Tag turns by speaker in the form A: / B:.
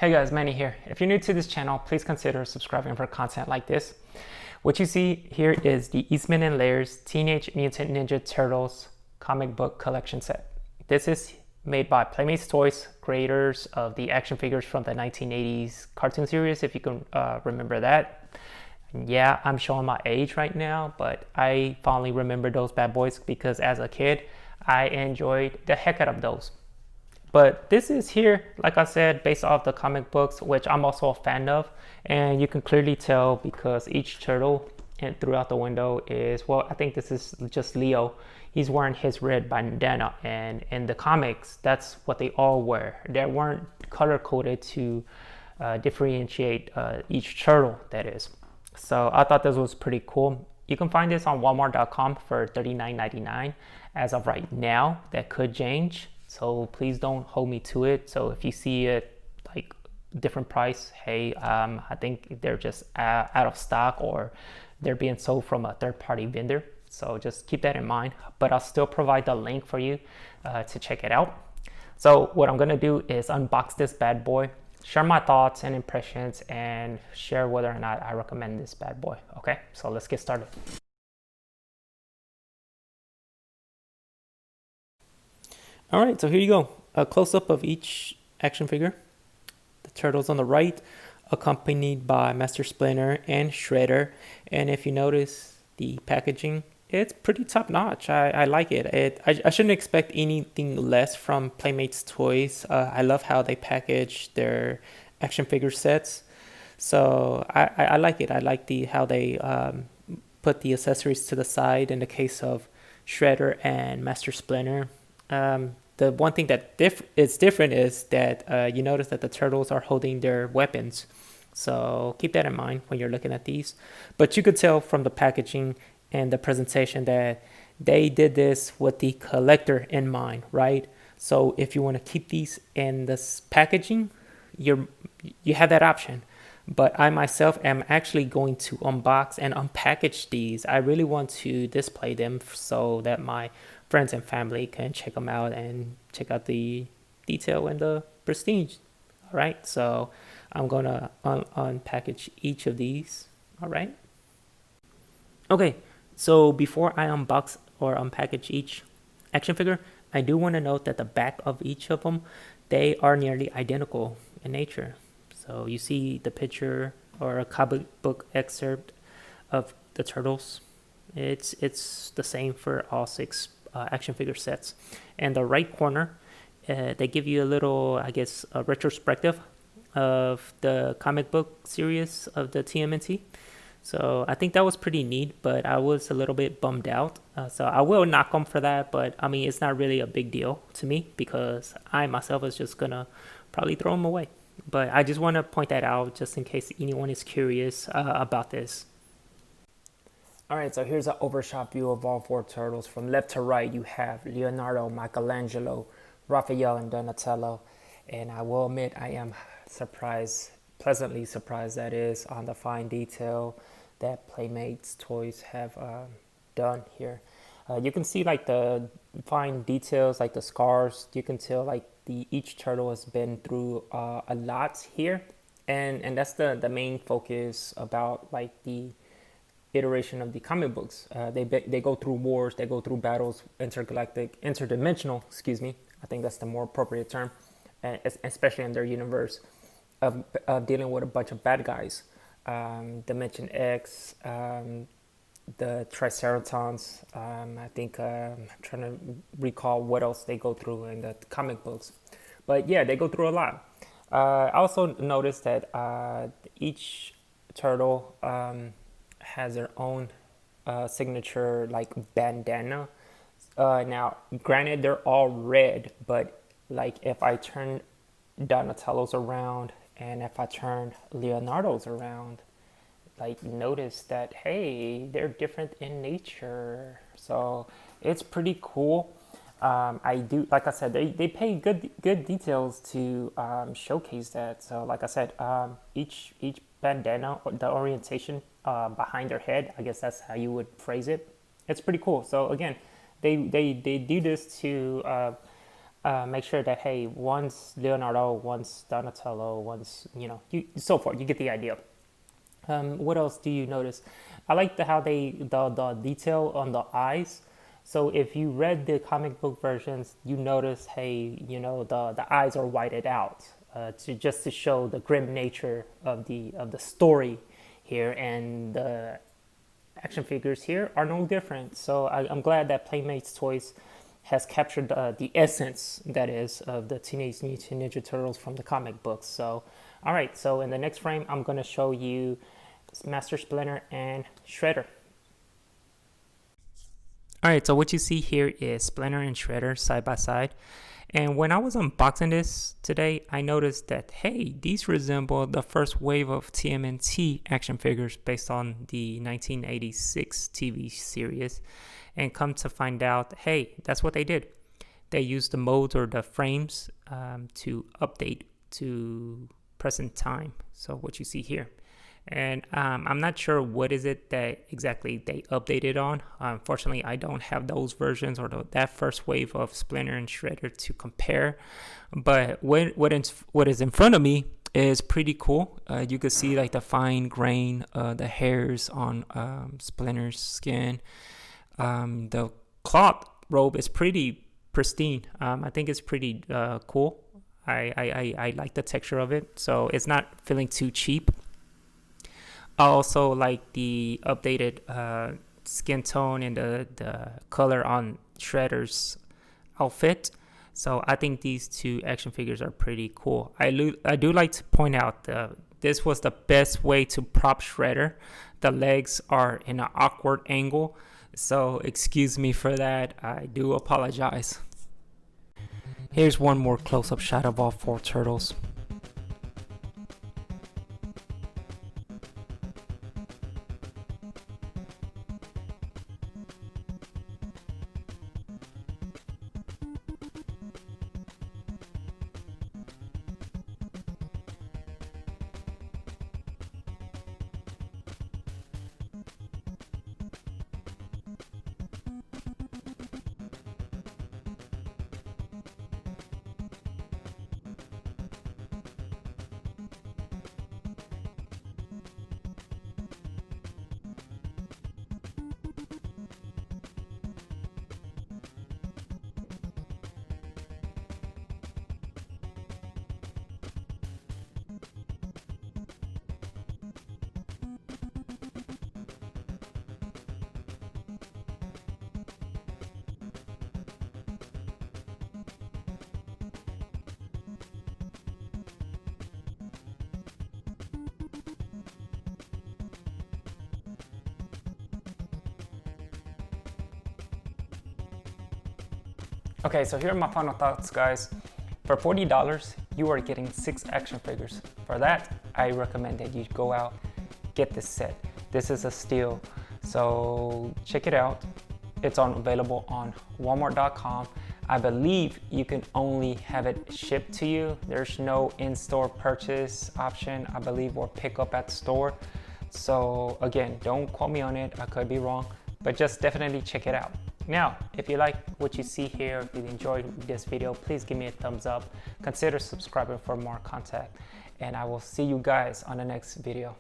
A: Hey guys, Manny here. If you're new to this channel, please consider subscribing for content like this. What you see here is the Eastman and Layers Teenage Mutant Ninja Turtles comic book collection set. This is made by Playmates Toys, creators of the action figures from the 1980s cartoon series, if you can remember that. Yeah, I'm showing my age right now, but I fondly remember those bad boys because as a kid, I enjoyed the heck out of those. But this is here, like I said, based off the comic books, which I'm also a fan of. And you can clearly tell because each turtle and throughout the window is, well, I think this is just Leo. He's wearing his red bandana. And in the comics, that's what they all wear. They weren't color coded to differentiate each turtle, that is. So I thought this was pretty cool. You can find this on walmart.com for $39.99 as of right now. That could change. So please don't hold me to it. So if you see it like different price, hey, I think they're just out of stock or they're being sold from a third-party vendor. So just keep that in mind. But I'll still provide the link for you to check it out. So what I'm gonna do is unbox this bad boy, share my thoughts and impressions, and share whether or not I recommend this bad boy. Okay, so let's get started. All right, so here you go. A close-up of each action figure. The turtles on the right, accompanied by Master Splinter and Shredder. And if you notice the packaging, it's pretty top-notch. I like it. I shouldn't expect anything less from Playmates Toys. I love how they package their action figure sets. So I like it. I like how they put the accessories to the side in the case of Shredder and Master Splinter. The one thing that is different is that you notice that the turtles are holding their weapons. So keep that in mind when you're looking at these. But you could tell from the packaging and the presentation that they did this with the collector in mind, right? So if you want to keep these in this packaging, you have that option. But I myself am actually going to unbox and unpackage these. I really want to display them so that my friends and family can check them out and check out the detail and the prestige. All right, so I'm gonna unpackage each of these. All right. Okay, so before I unbox or unpackage each action figure, I do want to note that the back of each of them, they are nearly identical in nature. So you see the picture or a comic book excerpt of the turtles. It's the same for all six action figure sets. And the right corner, they give you a little, I guess, a retrospective of the comic book series of the TMNT. So I think that was pretty neat, but I was a little bit bummed out. So I will knock them for that, but I mean, it's not really a big deal to me because I myself is just gonna probably throw them away. But I just want to point that out just in case anyone is curious about this. All right, so here's an overshot view of all four turtles. From left to right, you have Leonardo, Michelangelo, Raphael, and Donatello. And I will admit, I am surprised, pleasantly surprised that is, on the fine detail that Playmates Toys have done here. You can see like the fine details, like the scars. You can tell like each turtle has been through a lot here, and that's the main focus about like the iteration of the comic books. They go through wars, they go through battles, interdimensional. Excuse me. I think that's the more appropriate term, especially in their universe of dealing with a bunch of bad guys. Dimension X, the Triceratons. I think I'm trying to recall what else they go through in the comic books, but yeah, they go through a lot. I also noticed that each turtle has their own signature like bandana. Now, granted, they're all red, but like if I turn Donatello's around and if I turn Leonardo's around, like notice that hey, they're different in nature. So it's pretty cool. I do, like I said, they pay good details to showcase that. So like I said, each bandana, the orientation behind their head, I guess that's how you would phrase it. It's pretty cool. So again, they do this to make sure that, hey, one's Leonardo, one's Donatello, one's, so forth. You get the idea. What else do you notice? I like how the detail on the eyes. So if you read the comic book versions, you notice, hey, the eyes are whited out to show the grim nature of the story here, and the action figures here are no different. So I'm glad that Playmates Toys has captured the essence, that is, of the Teenage Mutant Ninja Turtles from the comic books. So, all right, so in the next frame, I'm going to show you Master Splinter and Shredder. All right, so what you see here is Splinter and Shredder side by side. And when I was unboxing this today, I noticed that, hey, these resemble the first wave of TMNT action figures based on the 1986 TV series. And come to find out, hey, that's what they did. They used the molds or the frames to update to present time. So what you see here. And I'm not sure what is it that exactly they updated on. Unfortunately, I don't have those versions or that first wave of Splinter and Shredder to compare. But what is in front of me is pretty cool. You can see like the fine grain, the hairs on Splinter's skin. The cloth robe is pretty pristine. I think it's pretty cool. I like the texture of it, so it's not feeling too cheap. I also like the updated skin tone and the color on Shredder's outfit. So I think these two action figures are pretty cool. I do like to point out this was the best way to prop Shredder. The legs are in an awkward angle, so excuse me for that. I do apologize. Here's one more close-up shot of all four turtles. Okay, so here are my final thoughts, guys. For $40, you are getting 6 action figures. For that, I recommend that you go out, get this set. This is a steal, so check it out. It's available on Walmart.com. I believe you can only have it shipped to you. There's no in-store purchase option, I believe, or pick up at the store. So again, don't quote me on it, I could be wrong, but just definitely check it out. Now, if you like what you see here, if you enjoyed this video, please give me a thumbs up. Consider subscribing for more content, and I will see you guys on the next video.